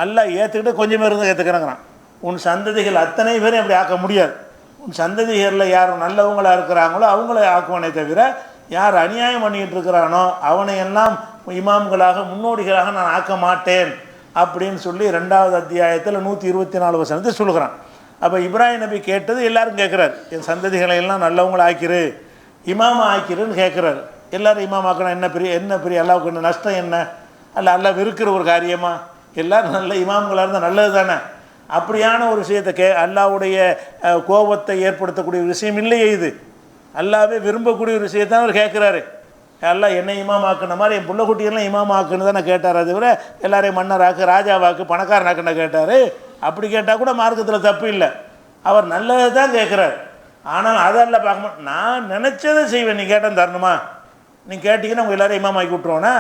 Speaker 1: அல்லாஹ் ஏற்றுக்கிட்டு கொஞ்சம் பேர் இருந்து ஏற்றுக்கிறாங்கிறான். உன் சந்ததிகள் அத்தனை பேரையும் அப்படி ஆக்க முடியாது. உன் சந்ததிகளில் யார் நல்லவங்களாக இருக்கிறாங்களோ அவங்கள ஆக்குவனே தவிர யார் அநியாயம் பண்ணிக்கிட்டு இருக்கிறானோ அவனை எல்லாம் இமாம்களாக முன்னோடிகளாக நான் ஆக்க மாட்டேன் அப்படின்னு சொல்லி 2வது அத்தியாயத்தில் 124 வசனத்தை சொல்லுகிறான். அப்போ இப்ராஹிம் நபி கேட்டது எல்லாரும் கேட்குறாரு. என் சந்ததிகளை எல்லாம் நல்லவங்களை ஆக்கிரு, இமாமா ஆக்கிருன்னு கேட்குறாரு. எல்லோரும் இமாம் ஆக்கணும் என்ன பெரிய அல்லாவுக்கு என்ன நஷ்டம் என்ன? அல்ல வெறுக்கிற ஒரு காரியமா? எல்லோரும் நல்ல இமாம்களாக இருந்தால் நல்லது தானே. அப்படியான ஒரு விஷயத்தை அல்லாவுடைய கோபத்தை ஏற்படுத்தக்கூடிய விஷயம் இல்லையே இது. அல்லாவே விரும்பக்கூடிய ஒரு விஷயத்தான் அவர் கேட்குறாரு. அல்லா என்னை இமாமாக்குன மாதிரி என் பிள்ளைக்குட்டியெல்லாம் இமாமாக்குன்னு தானே கேட்டார். அது விட எல்லாரையும் மன்னராக்கு ராஜாவாக்கு பணக்காரனாக்குன்னு கேட்டார். அப்படி கேட்டால் கூட மார்க்கத்தில் தப்பு இல்லை. அவர் நல்லது தான் கேட்குறாரு. ஆனால் அதெல்லாம் பார்க்கணும். நான் நினச்சதை செய்வேன். நீ கேட்டேன் தரணுமா? நீ கேட்டிங்கன்னா அவங்க எல்லோரும் இமாமாக்கி விட்ருவோன்னா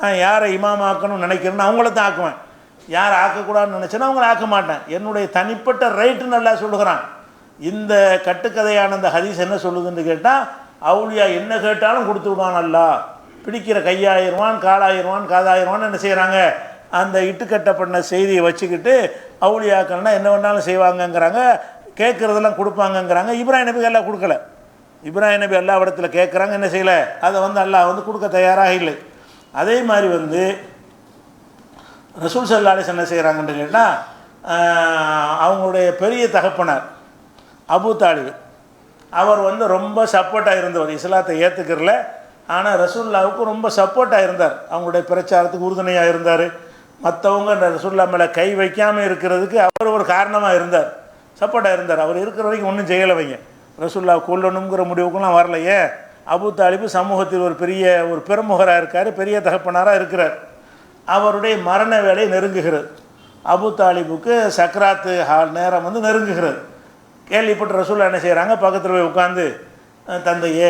Speaker 1: நான் யாரை இமாமாக்கணும்னு நினைக்கிறேன்னு அவங்கள தான் ஆக்குவேன். யார் ஆக்கக்கூடாதுன்னு நினச்சேன்னா அவங்கள ஆக்க மாட்டேன். என்னுடைய தனிப்பட்ட ரைட்டு நல்லா சொல்லுகிறான். இந்த கட்டுக்கதையான இந்த ஹதீஸ் என்ன சொல்லுதுன்னு கேட்டால் அவுலியா என்ன கேட்டாலும் கொடுத்து விடுவான். அல்லா பிடிக்கிற கையாயிருவான், காலாயிருவான், காதாயிருவான்னு என்ன செய்கிறாங்க? அந்த இட்டுக்கட்டப்பட்ட செய்தியை வச்சுக்கிட்டு அவுலியாக்கள்னா என்ன வேணாலும் செய்வாங்கங்கிறாங்க, கேட்குறதெல்லாம் கொடுப்பாங்கங்கிறாங்க. இப்ராஹிம் நபி எல்லாம் கொடுக்கல. இப்ராஹிம் நபி எல்லா இடத்துல கேட்குறாங்க, என்ன செய்யலை? அதை அல்லாஹ் கொடுக்க தயாராக இல்லை. அதே மாதிரி ரசூல் ஸல்லல்லாஹு அலைஹி வஸல்லம் என்ன செய்கிறாங்கன்னு கேட்டால் அவங்களுடைய பெரிய தகப்பனார் அபூ தாலிப் அவர் ரொம்ப சப்போர்ட்டாக இருந்தவர். இஸ்லாத்தை ஏற்றுக்கிறல, ஆனால் ரசூலுல்லாவுக்கு ரொம்ப சப்போர்ட்டாக இருந்தார். அவங்களுடைய பிரச்சாரத்துக்கு உறுதுணையாக இருந்தார். மற்றவங்க இந்த ரசூலுல்லா மேலே கை வைக்காமல் இருக்கிறதுக்கு அவர் ஒரு காரணமாக இருந்தார், சப்போர்ட்டாக இருந்தார். அவர் இருக்கிற வரைக்கும் ஒன்றும் செய்யலைவங்க. ரசூலுல்லா கொல்லணுங்கிற முடிவுக்குலாம் வரலையே. அபூ தாலிப் சமூகத்தில் ஒரு பெருமுகராக இருக்கார், பெரிய தகப்பனாராக இருக்கிறார். அவருடைய மரண வேலை நெருங்குகிறது. அபூ தாலிபுக்கு சக்ராத்து நேரம் நெருங்குகிறது. கேள்விப்பட்டு ரசூலுல்லாஹ் என்ன செய்கிறாங்க? பக்கத்தில் போய் உட்காந்து, தந்தையே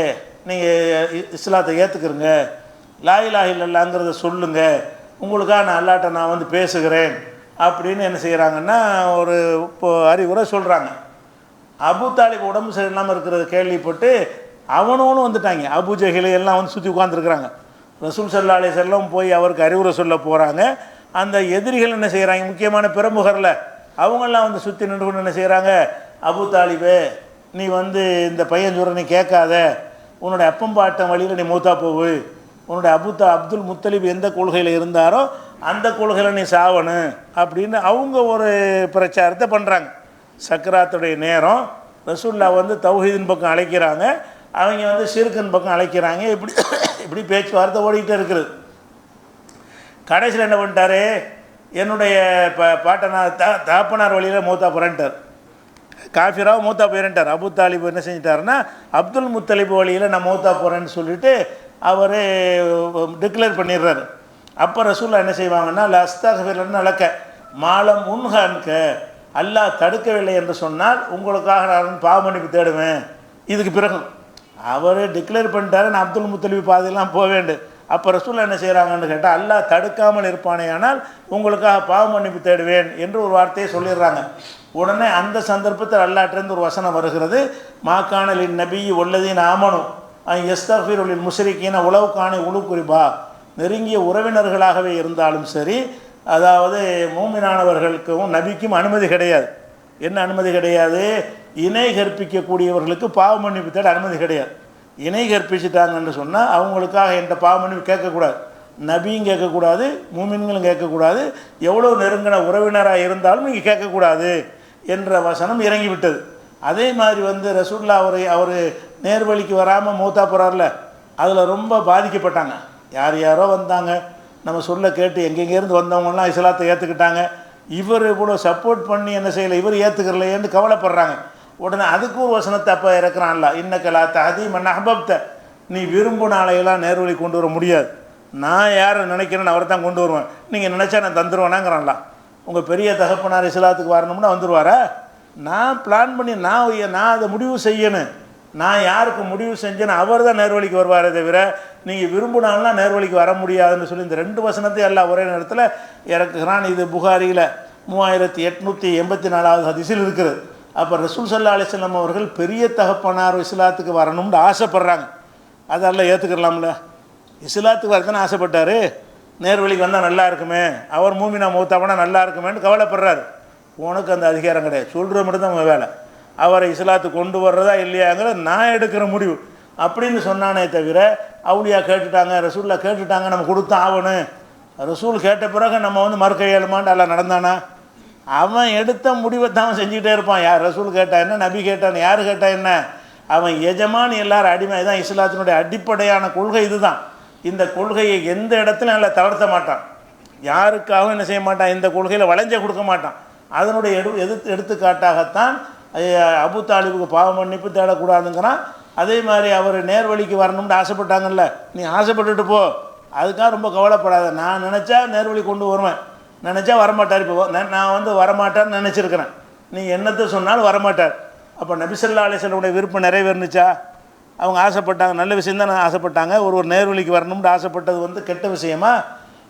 Speaker 1: நீங்கள் இஸ்லாத்தை ஏற்றுக்கிறங்க, லா இலாஹ இல்லல்லாஹ்ங்கிறத சொல்லுங்கள், உங்களுக்காக நான் அல்லாஹ்ட்ட நான் பேசுகிறேன் அப்படின்னு என்ன செய்கிறாங்கன்னா ஒரு அறிவுரை சொல்கிறாங்க. அபூ தாலிப் உடம்பு சரியில்லாமல் இருக்கிறத கேள்விப்பட்டு அவனோன்னு வந்துட்டாங்க. அபூ ஜஹில் எல்லாம் சுற்றி உட்காந்துருக்குறாங்க. ரசூல் ஸல்லல்லாஹு அலைஹி வஸல்லம் போய் அவருக்கு அறிவுரை சொல்ல போகிறாங்க. அந்த எதிரிகள் என்ன செய்கிறாங்க? முக்கியமான பிரமுகரில் அவங்கெல்லாம் சுற்றி நின்று என்ன செய்கிறாங்க? அபூ தாலிபே, நீ இந்த பையன் சொல்கிற நீ கேட்காத, உன்னுடைய அப்பம்பாட்டம் வழியில் நீ மூத்தா போவு, உன்னுடைய அப்துல் முத்தலிப் எந்த கொள்கையில் இருந்தாரோ அந்த கொள்கையில் நீ சாவனு அப்படின்னு அவங்க ஒரு பிரச்சாரத்தை பண்ணுறாங்க. சக்கராத்துடைய நேரம் ரசூலுல்லாஹ் தௌஹீதின் பக்கம் அழைக்கிறாங்க, அவங்க ஷிர்கின் பக்கம் அழைக்கிறாங்க. இப்படி பேச்சுவார்த்தை ஓடிக்கிட்டே இருக்குது. கடைசியில் என்ன பண்ணிட்டாரு? என்னுடைய பாட்டனார் தாப்பனார் வழியில் மூத்தா போகிறேன்ட்டார். காஃபிராவை மூத்தா போயிட்டார். அபூ தாலிப் என்ன செஞ்சிட்டாருன்னா அப்துல் முத்தலிப் வழியில் நான் மூத்தா போகிறேன்னு சொல்லிட்டு அவர் டிக்ளேர் பண்ணிடுறாரு. அப்போ ரசூலுல்லாஹ் என்ன செய்வாங்கன்னா லஸ்தக்ஃபிருன்னு நடக்க மாலம் உன்ஹன்க, அல்லாஹ் தடுக்கவில்லை என்று சொன்னால் உங்களுக்காக நான் பாவ மன்னிப்பு தேடுவேன். இதுக்கு பிறகு அவர் டிக்ளேர் பண்ணிட்டாரு, நான் அப்துல் முத்தலிப் பாதையெல்லாம் போக வேண்டும். அப்போ ரசூலுல்லாஹ் என்ன செய்கிறாங்கன்னு கேட்டால் அல்லாஹ் தடுக்காமல் இருப்பானே ஆனால் உங்களுக்காக பாவ மன்னிப்பு தேடுவேன் என்று ஒரு வார்த்தையை சொல்லிடுறாங்க. உடனே அந்த சந்தர்ப்பத்தில் அல்லாஹ்ட்டேருந்து ஒரு வசனம் வருகிறது. மாக்கானலின் நபி ஒல்லதீன் ஆமனு எஸ்தக்ஃபிருலில் முஷ்ரிக்கீன உளவுக்கான உளு குறிபா, நெருங்கிய உறவினர்களாகவே இருந்தாலும் சரி, அதாவது மூமினானவர்களுக்கும் நபிக்கும் அனுமதி கிடையாது. என்ன அனுமதி கிடையாது? இணை கற்பிக்கக்கூடியவர்களுக்கு பாவ மன்னிப்பு தேட அனுமதி கிடையாது. இணை கற்பிச்சுட்டாங்கன்னு சொன்னால் அவங்களுக்காக என்கிட்ட பாவ மன்னிப்பு கேட்கக்கூடாது. நபியும் கேட்கக்கூடாது, மூமின்களும் கேட்கக்கூடாது, எவ்வளோ நெருங்கின உறவினராக இருந்தாலும் நீங்கள் கேட்கக்கூடாது என்ற வசனம் இறங்கிவிட்டது. அதே மாதிரி ரசூலுல்லாஹ் அவர் நேர்வழிக்கு வராமல் மூத்தா போகிறார்ல, அதில் ரொம்ப பாதிக்கப்பட்டாங்க. யாரோ வந்தாங்க, நம்ம சொல்ல கேட்டு எங்கெங்கேருந்து வந்தவங்கலாம் இஸ்லாத்தை ஏற்றுக்கிட்டாங்க. இவர் இவ்வளோ சப்போர்ட் பண்ணி என்ன செய்யலை, இவர் ஏற்றுக்கிறலையேன்னு கவலைப்படுறாங்க. உடனே அதுக்கு ஒரு வசனத்தை அப்போ இறக்குறான்ல, இன்னக்கலா தஹதி மன் அஹ்பப்த, நீ விரும்பும் நாளையெல்லாம் நேர்வழி கொண்டு வர முடியாது, நான் யாரை நினைக்கிறேன்னு அவர் தான் கொண்டு வருவேன், நீங்கள் நினச்சா நான் தந்துடுவேனாங்கிறான்ல. உங்கள் பெரிய தகப்பனார் இஸ்லாத்துக்கு வரணும்னா வந்துடுவாரா? நான் பிளான் பண்ணி நான் அதை முடிவு செய்யணும். நான் யாருக்கு முடிவு செஞ்சேன்னு அவர் தான் நேர்வழிக்கு வருவாரே தவிர நீங்கள் விரும்பினாலாம் நேர்வழிக்கு வர முடியாதுன்னு சொல்லி இந்த 2 வசனத்தையும் எல்லாம் ஒரே நேரத்தில் இறக்குகிறான். இது புகாரியில் 3884வது ஹதீஸில் இருக்குது. அப்போ ரசூல் ஸல்லல்லாஹு அலைஹி வஸல்லம் அவர்கள் பெரிய தகப்பனார் இஸ்லாத்துக்கு வரணும்னு ஆசைப்பட்றாங்க. அதெல்லாம் ஏற்றுக்கலாம்ல. இஸ்லாத்துக்கு வரதானே ஆசைப்பட்டார். நேர்வழிக்கு வந்தால் நல்லா இருக்குமே, அவர் மூமினா மௌத்தாவனா நல்லா இருக்குமேன்னு கவலைப்படுறாரு. உனக்கு அந்த அதிகாரம் கிடையாது. சொல்கிற மட்டும் தான் உங்கள் வேலை. அவரை இஸ்லாத்துக்கு கொண்டு வர்றதா இல்லையாங்கிற நான் எடுக்கிற முடிவு அப்படின்னு சொன்னானே தவிர அவுலியா கேட்டுட்டாங்க, ரசூல்லா கேட்டுட்டாங்க, நம்ம கொடுத்தா ஆகணும். ரசூல் கேட்ட பிறகு நம்ம வந்து மறுக்க இயலுமான்னு எல்லாம் நடந்தானா? அவன் எடுத்த முடிவை தான் அவன் செஞ்சுக்கிட்டே இருப்பான். யார் ரசூல் கேட்டா என்ன, நபி கேட்டான், யார் கேட்டா என்ன, அவன் எஜமான் எல்லாரும் அடிமை. தான் இஸ்லாத்தினுடைய அடிப்படையான கொள்கை இதுதான். இந்த கொள்கையை எந்த இடத்துலையும் நல்லா தளர்த்த மாட்டான், யாருக்காகவும் என்ன செய்ய மாட்டான், இந்த கொள்கையில் வளைஞ்ச கொடுக்க மாட்டான். அதனுடைய எடுத்துக்காட்டாகத்தான் அபு தாலிபுக்கு பாவ மன்னிப்பு தேடக்கூடாதுங்கிறான். அதே மாதிரி அவர் நேர்வழிக்கு வரணும்னு ஆசைப்பட்டாங்கல்ல, நீ ஆசைப்பட்டுட்டு போ, அதுக்காக ரொம்ப கவலைப்படாத. நான் நினச்சா நேர்வழி கொண்டு வருவேன், நினச்சா வரமாட்டார். இப்போ நான் வந்து வரமாட்டார்னு நினச்சிருக்கிறேன், நீ என்னத்தை சொன்னாலும் வரமாட்டார். அப்போ நபி ஸல்லல்லாஹு அலைஹி வஸல்லம் விருப்பம் நிறைவேறுனுச்சா? அவங்க ஆசைப்பட்டாங்க, நல்ல விஷயம் தான் ஆசைப்பட்டாங்க. ஒரு நேர்வழிக்கு வரணும்னு ஆசைப்பட்டது வந்து கெட்ட விஷயமா?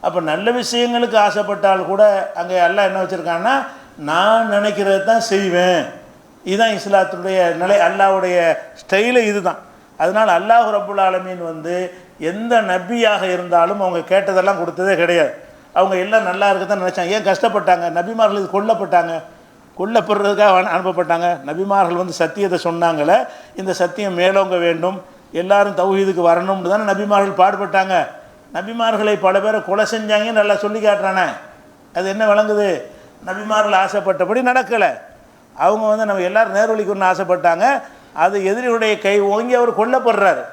Speaker 1: அப்போ நல்ல விஷயங்களுக்கு ஆசைப்பட்டால் கூட அங்கே அல்லாஹ் என்ன வச்சுருக்கான்னா, நான் நினைக்கிறது தான் செய்வேன். இதுதான் இஸ்லாத்துடைய நிலை, அல்லாஹ்வுடைய ஸ்டைலு இதுதான். அதனால் அல்லாஹ் ரப்புல் ஆலமீன் வந்து எந்த நபியாக இருந்தாலும் அவங்க கேட்டதெல்லாம் கொடுத்ததே கிடையாது. அவங்க எல்லாம் நல்லா இருக்க தான் நினச்சாங்க. ஏன் கஷ்டப்பட்டாங்க? நபிமார்கள் இது கொல்லப்பட்டாங்க, கொல்லப்படுறதுக்காக அனுப்பப்பட்டாங்க. நபிமார்கள் வந்து சத்தியத்தை சொன்னாங்களே, இந்த சத்தியம் மேலோங்க வேண்டும், எல்லாரும் தௌஹீதுக்கு வரணும்னு தானே நபிமார்கள் பாடுபட்டாங்க. நபிமார்களை பல பேரை கொலை செஞ்சாங்கன்னு நல்லா சொல்லி காட்டுறானே. அது என்ன விளங்குது? நபிமார்கள் ஆசைப்பட்டபடி நடக்கலை. அவங்க வந்து நம்ம எல்லோரும் நேர்வழிக்கு ஒன்று ஆசைப்பட்டாங்க, அது எதிரியுடைய கை ஓங்கி அவர் கொல்லப்படுறாரு.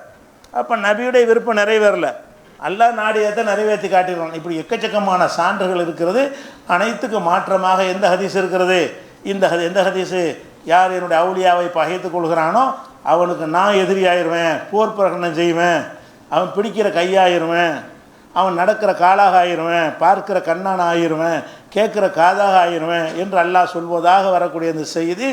Speaker 1: அப்போ நபியுடைய விருப்பம் நிறைவேறலை, அல்லாஹ் நாடியத்தை நிறைவேற்றி காட்டிடுறான். இப்படி எக்கச்சக்கமான சான்றுகள் இருக்கிறது. அனைத்துக்கும் மாற்றமாக எந்த ஹதீஸ் இருக்கிறது? எந்த ஹதீஸு? யார் என்னுடைய அவுலியாவை பகைத்து கொள்கிறானோ அவனுக்கு நான் எதிரி ஆயிடுவேன், போர் பிரகடனம் செய்வேன், அவன் பிடிக்கிற கையாயிருவேன், அவன் நடக்கிற காலாக ஆயிடுவேன், பார்க்கிற கண்ணான ஆயிடுவேன், கேட்குற காதாக ஆயிடுவேன் என்று அல்லாஹ் சொல்வதாக வரக்கூடிய இந்த செய்தி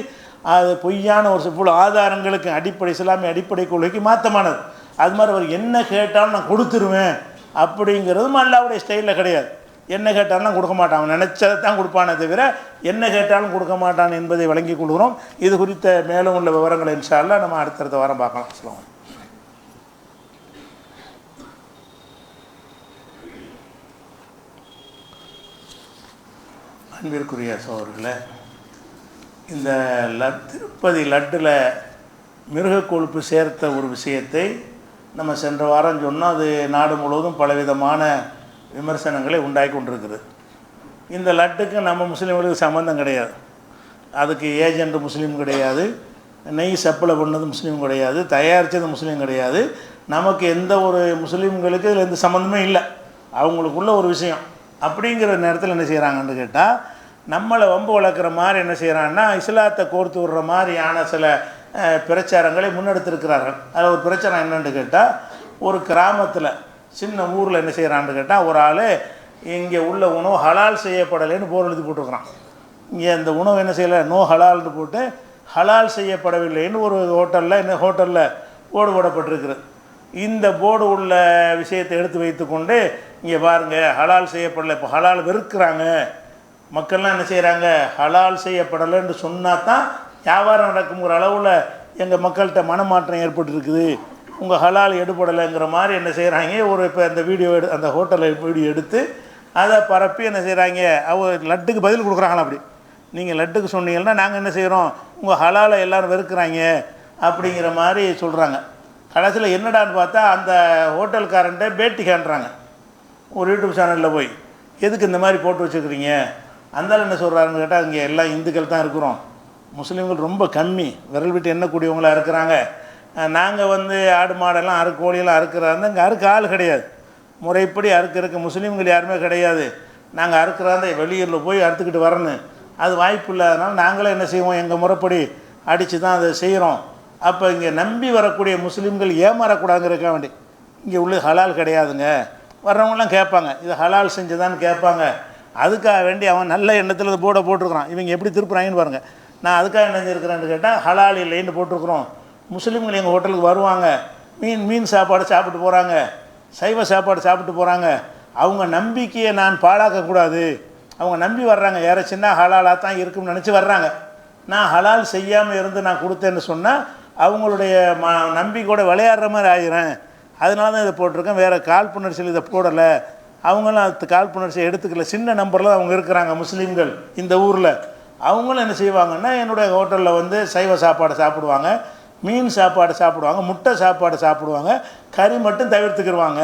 Speaker 1: அது பொய்யான ஒரு சில ஆதாரங்களுக்கு அடிப்படை இஸ்லாமிய அடிப்படை கொள்கைக்கு மாற்றமானது. அது மாதிரி அவர் என்ன கேட்டாலும் நான் கொடுத்துருவேன் அப்படிங்கிறதும் அல்லாஹ்வுடைய ஸ்டைலில் கிடையாது. என்ன கேட்டாலும் கொடுக்க மாட்டான், அவன் நினச்சதை தான் கொடுப்பானே தவிர என்ன கேட்டாலும் கொடுக்க மாட்டான் என்பதை வழங்கிக் கொள்கிறோம். இது குறித்த மேலும் உள்ள விவரங்களை இன்ஷா அல்லாஹ் நம்ம அடுத்தடுத்த வாரம் பார்க்கலாம். அஸ்ஸலாமு அலைக்கும். அன்பிற்குரிய சகோதரர்களே, இந்த திருப்பதி லட்டில் மிருக கொழுப்பு சேர்த்த ஒரு விஷயத்தை நம்ம சென்ற வாரம் சொன்னோம். அது நாடு முழுவதும் பலவிதமான விமர்சனங்களை உண்டாக்கி கொண்டிருக்குது. இந்த லட்டுக்கு நம்ம முஸ்லீம்களுக்கு சம்மந்தம் கிடையாது. அதுக்கு ஏஜென்ட் முஸ்லீம் கிடையாது, நெய் சப்ளை பண்ணது முஸ்லீம் கிடையாது, தயாரித்தது முஸ்லீம் கிடையாது. நமக்கு எந்த ஒரு முஸ்லீம்களுக்கு இதில் எந்த சம்மந்தமே இல்லை. அவங்களுக்குள்ள ஒரு விஷயம். அப்படிங்கிற நேரத்தில் என்ன செய்கிறாங்கன்னு கேட்டால், நம்மளை வம்பு வளர்க்குற மாதிரி என்ன செய்கிறாங்கன்னா, இஸ்லாத்தை கோர்த்து விடுற மாதிரியான சில பிரச்சாரங்களை முன்னெடுத்திருக்கிறார்கள். அதில் ஒரு பிரச்சனை என்னென்னு கேட்டால், ஒரு கிராமத்தில் சின்ன ஊரில் என்ன செய்கிறான்னு கேட்டால், ஒரு ஆள் இங்கே உள்ள உணவு ஹலால் செய்யப்படலைன்னு போர் எழுதி போட்டிருக்கிறான். இங்கே இந்த உணவு என்ன செய்யலை, நோ ஹலால்னு போட்டு ஹலால் செய்யப்படவில்லைன்னு ஒரு ஹோட்டலில் போர்டு போடப்பட்டிருக்கிறது. இந்த போர்டு உள்ள விஷயத்தை எடுத்து வைத்து கொண்டு இங்கே பாருங்கள் ஹலால் செய்யப்படலை, இப்போ ஹலால் வெறுக்கிறாங்க மக்கள்லாம். என்ன செய்கிறாங்க, ஹலால் செய்யப்படலைன்னு சொன்னால் தான் வியாபாரம் நடக்குங்கிற அளவில் எங்கள் மக்கள்கிட்ட மனமாற்றம் ஏற்பட்டுருக்குது, உங்கள் ஹலால் எடுபடலைங்கிற மாதிரி என்ன செய்கிறாங்க. இப்போ அந்த வீடியோ அந்த ஹோட்டலில் வீடியோ எடுத்து அதை பரப்பி என்ன செய்கிறாங்க, லட்டுக்கு பதில் கொடுக்குறாங்களா. அப்படி நீங்கள் லட்டுக்கு சொன்னீங்கன்னா நாங்கள் என்ன செய்கிறோம், உங்கள் ஹலாலை எல்லோரும் வெறுக்கிறாங்க அப்படிங்கிற மாதிரி சொல்கிறாங்க. கடைசியில் என்னடான்னு பார்த்தா அந்த ஹோட்டல்காரன்ட்ட பேட்டி காண்றாங்க ஒரு யூடியூப் சேனலில் போய், எதுக்கு இந்த மாதிரி போட்டு வச்சுக்கிறீங்க. அந்தாலும் என்ன சொல்கிறாருன்னு கேட்டால், இங்கே எல்லாம் இந்துக்கள் தான் இருக்கிறோம், முஸ்லீம்கள் ரொம்ப கம்மி, விரல் விட்டு எண்ணக்கூடியவங்களாக இருக்கிறாங்க. நாங்கள் வந்து ஆடு மாடெல்லாம் கோழியெல்லாம் அறுக்கிறாருன்னு இங்கே அறுக்க ஆள் கிடையாது, முறைப்படி அறுக்கிறதுக்கு முஸ்லீம்கள் யாருமே கிடையாது. நாங்கள் அறுக்கிறாந்த வெளியூரில் போய் அறுத்துக்கிட்டு வரணும், அது வாய்ப்பு இல்லாதனால நாங்களே என்ன செய்வோம், எங்கள் முறைப்படி அடித்து தான் அதை செய்கிறோம். அப்போ இங்கே நம்பி வரக்கூடிய முஸ்லீம்கள் ஏமாறக்கூடாதுங்கிறக்காக வேண்டி இங்கே உள்ள ஹலால் கிடையாதுங்க, வர்றவங்களாம் கேட்பாங்க இது ஹலால் செஞ்சதான்னு கேட்பாங்க. அதுக்காக வேண்டி அவன் நல்ல எண்ணத்தில் போர்டை போட்டிருக்கிறான். இவங்க எப்படி திருப்புறாங்கன்னு பாருங்கள். நான் அதுக்காக என்ன செஞ்சுருக்கிறேன்னு கேட்டால், ஹலால் இல்லைன்னு போட்டிருக்கிறோம், முஸ்லீம்கள் எங்கள் ஹோட்டலுக்கு வருவாங்க, மீன் சாப்பாடு சாப்பிட்டு போகிறாங்க, சைவ சாப்பாடு சாப்பிட்டு போகிறாங்க. அவங்க நம்பிக்கையை நான் பாழாக்கக்கூடாது. அவங்க நம்பி வர்றாங்க, இறைச்சின்னா ஹலாலாக தான் இருக்கும்னு நினச்சி வர்றாங்க. நான் ஹலால் செய்யாமல் இருந்து நான் கொடுத்தேன்னு சொன்னால் அவங்களுடைய நம்பிக்கையோட விளையாடுற மாதிரி ஆகிறேன். அதனால தான் இதை போட்டிருக்கேன். வேறு காழ்ப்புணர்ச்சியில் இதை போடலை. அவங்களும் அது காழ்ப்புணர்ச்சியை எடுத்துக்கல. சின்ன நம்பரில் அவங்க இருக்கிறாங்க முஸ்லீம்கள் இந்த ஊரில். அவங்களும் என்ன செய்வாங்கன்னா, என்னுடைய ஹோட்டலில் வந்து சைவ சாப்பாடு சாப்பிடுவாங்க, மீன் சாப்பாடு சாப்பிடுவாங்க, முட்டை சாப்பாடு சாப்பிடுவாங்க, கறி மட்டும் தவிர்த்துக்கிடுவாங்க.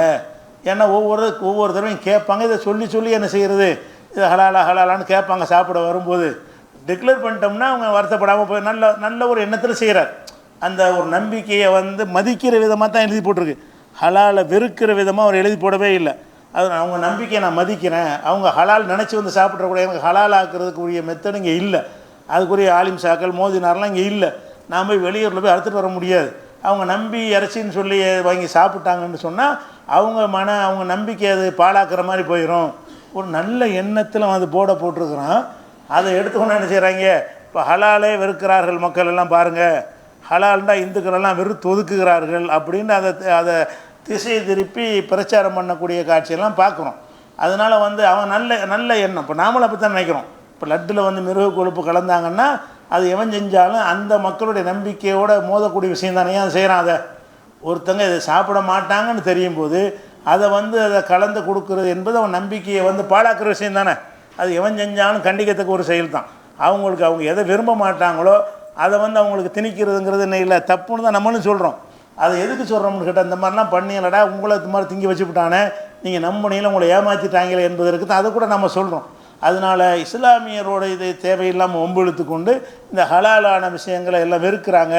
Speaker 1: ஏன்னா ஒவ்வொரு தடவையும் கேட்பாங்க. இதை சொல்லி என்ன செய்கிறது, இது ஹலாலான்னு கேட்பாங்க. சாப்பிட வரும்போது டிக்ளேர் பண்ணிட்டோம்னா அவங்க வருத்தப்படாமல் போய் நல்ல ஒரு எண்ணத்தில் செய்கிறார். அந்த ஒரு நம்பிக்கையை வந்து மதிக்கிற விதமாக தான் எழுதி போட்டிருக்கு. ஹலாலை வெறுக்கிற விதமாக அவர் எழுதி போடவே இல்லை. அது அவங்க நம்பிக்கையை நான் மதிக்கிறேன். அவங்க ஹலால் நினச்சி வந்து சாப்பிட்றக்கூடிய எனக்கு ஹலால் ஆக்குறதுக்குரிய மெத்தட் இங்கே இல்லை. அதுக்குரிய ஆலிம் சாக்கள் மோதினார்லாம் இங்கே இல்லை. நான் போய் வெளியூரில் போய் அறுத்துட்டு வர முடியாது. அவங்க நம்பி இறைச்சின்னு சொல்லி வாங்கி சாப்பிட்டாங்கன்னு சொன்னால் அவங்க நம்பிக்கை அது பாழாக்குற மாதிரி போயிடும். ஒரு நல்ல எண்ணத்தில் வந்து போட்டிருக்கிறான். அதை எடுத்துக்கொண்டு என்ன செய்கிறாங்க, இப்போ ஹலாலே வெறுக்கிறார்கள் மக்கள் எல்லாம் பாருங்கள், ஹலால்னா இந்துக்களெல்லாம் வெறுத்து ஒதுக்குகிறார்கள் அப்படின்னு அதை திசை திருப்பி பிரச்சாரம் பண்ணக்கூடிய காட்சியெல்லாம் பார்க்குறோம். அதனால் வந்து அவன் நல்ல எண்ணம். இப்போ நாமளும் அப்படி தான் நினைக்கிறோம். இப்போ லட்டில் வந்து மிருக கொழுப்பு கலந்தாங்கன்னா அது எவன் செஞ்சாலும் அந்த மக்களுடைய நம்பிக்கையோடு மோதக்கூடிய விஷயம் தானே அதை செய்கிறான். அதை ஒருத்தங்க இதை சாப்பிட மாட்டாங்கன்னு தெரியும் போது அதை கலந்து கொடுக்குறது என்பது அவன் நம்பிக்கையை பாழாக்குற விஷயம் தானே. அது எவன் செஞ்சாலும் கண்டிக்கத்தக்க ஒரு செயல் தான். அவங்க எதை விரும்ப மாட்டாங்களோ அதை அவங்களுக்கு திணிக்கிறதுங்கிறது என்ன இல்லை, தப்புன்னு தான் நம்மளும் சொல்கிறோம். அதை எதுக்கு சொல்கிறோம்னு கேட்டால், இந்த மாதிரிலாம் பண்ணியலடா உங்களை இது மாதிரி திங்கி வச்சுவிட்டானே, நீங்கள் நம்பினீங்கள உங்களை ஏமாற்றிட்டாங்களே என்பதற்கு தான் அதை கூட நம்ம சொல்கிறோம். அதனால் இஸ்லாமியரோட இது தேவையில்லாமல் ஒம்பெழுத்து கொண்டு இந்த ஹலாலான விஷயங்களை எல்லாம் வெறுக்கிறாங்க.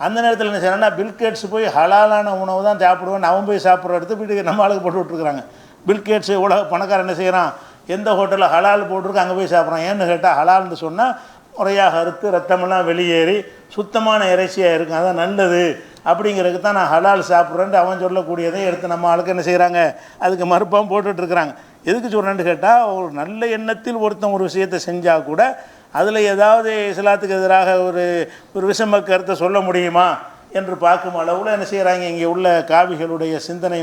Speaker 1: அந்த நேரத்தில் என்ன செய்யறாங்கன்னா, பில்கேட்ஸ் போய் ஹலாலான உணவு தான் சாப்பிடுவேன் அவன் போய் சாப்பிட்ற எடுத்து வீட்டுக்கு நம்ம ஆளுக்கு போட்டு விட்ருக்குறாங்க. பில்கேட்ஸ் உலக பணக்காரன் என்ன செய்கிறான், எந்த ஹோட்டலில் ஹலால் போட்டிருக்கு அங்கே போய் சாப்பிட்றான். ஏன்னு கேட்டால் ஹலால்னு சொன்னால் முறையாக அறுத்து ரத்தமெல்லாம் வெளியேறி சுத்தமான இறைச்சியாக இருக்கும், அதான் நல்லது அப்படிங்கிறதுக்கு தான் நான் ஹலால் சாப்பிட்றேன்ட்டு அவன் சொல்லக்கூடியதை எடுத்து நம்ம ஆளுக்கு என்ன செய்கிறாங்க, அதுக்கு மறுப்பாக போட்டுட்ருக்குறாங்க. எதுக்கு சொல்கிறேன்னு கேட்டால், ஒரு நல்ல எண்ணத்தில் ஒருத்தன் ஒரு விஷயத்தை செஞ்சால் கூட அதில் ஏதாவது இஸ்லாத்துக்கு எதிராக ஒரு விஷம கருத்தை சொல்ல முடியுமா என்று பார்க்கும் அளவில் என்ன செய்கிறாங்க, இங்கே உள்ள காவிகளுடைய சிந்தனை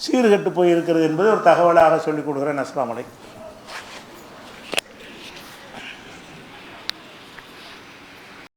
Speaker 1: சீர்கெட்டு போயிருக்கிறது என்பது ஒரு தகவலாக சொல்லிக் கொடுக்குறேன். அஸ்ஸலாமு அலைக்கும்.